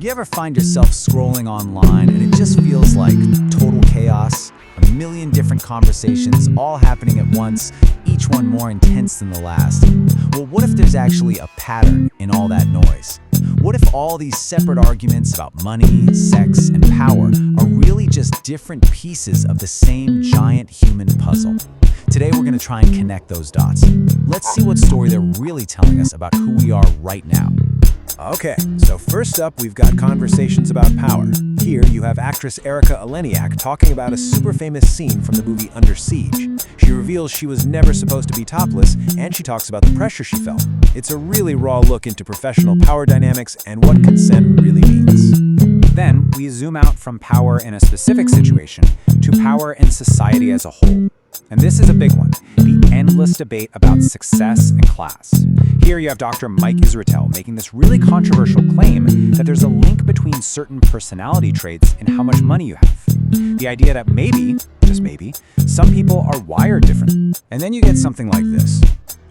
You ever find yourself scrolling online and it just feels like total chaos? A million different conversations all happening at once, each one more intense than the last. Well, what if there's actually a pattern in all that noise? What if all these separate arguments about money, sex, and power are really just different pieces of the same giant human puzzle? Today we're going to try and connect those dots. Let's see what story they're really telling us about who we are right now. Okay, so first up we've got conversations about power. Here you have actress Erokhane talking about a super famous scene from the movie Under Siege. She reveals she was never supposed to be topless, and she talks about the pressure she felt. It's a really raw look into professional power dynamics and what consent really means. Then we zoom out from power in a specific situation to power in society as a whole. And this is a big one, the endless debate about success and class. Here you have Dr. Mike Israetel making this really controversial claim that there's a link between certain personality traits and how much money you have. The idea that maybe, just maybe, some people are wired different. And then you get something like this.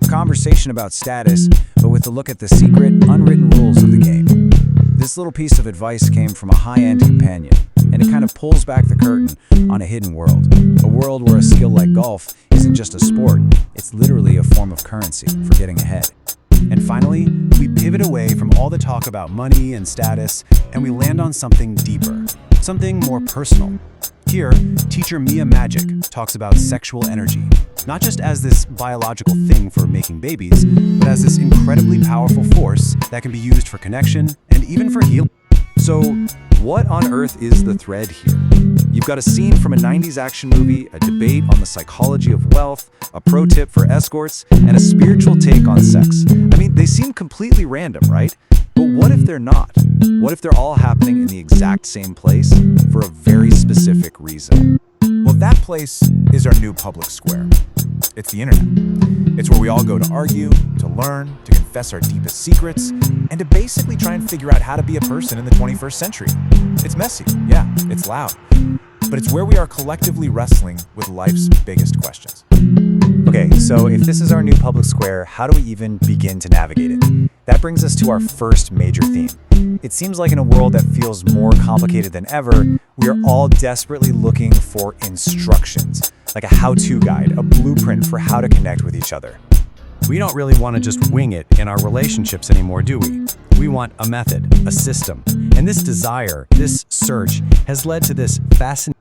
A conversation about status, but with a look at the secret, unwritten rules of the game. This little piece of advice came from a high-end companion, and it kind of pulls back the curtain on a hidden world. A world where a skill like golf isn't just a sport, it's literally a form of currency for getting ahead. And finally, we pivot away from all the talk about money and status, and we land on something deeper, something more personal. Here, teacher Mia Magic talks about sexual energy, not just as this biological thing for making babies, but as this incredibly powerful force that can be used for connection and even for healing. So, what on earth is the thread here? You've got a scene from a 90s action movie, a debate on the psychology of wealth, a pro tip for escorts, and a spiritual take on sex. I mean, they seem completely random, right? But what if they're not? What if they're all happening in the exact same place for a very specific reason? Well, that place is our new public square. It's the internet. It's where we all go to argue, to learn, to confess our deepest secrets, and to basically try and figure out how to be a person in the 21st century. It's messy, yeah, it's loud, but it's where we are collectively wrestling with life's biggest questions. Okay, so if this is our new public square, how do we even begin to navigate it? That brings us to our first major theme. It seems like in a world that feels more complicated than ever, we are all desperately looking for instructions, like a how-to guide, a blueprint for how to connect with each other. We don't really want to just wing it in our relationships anymore, do we? We want a method, a system. And this desire, this search, has led to this fascinating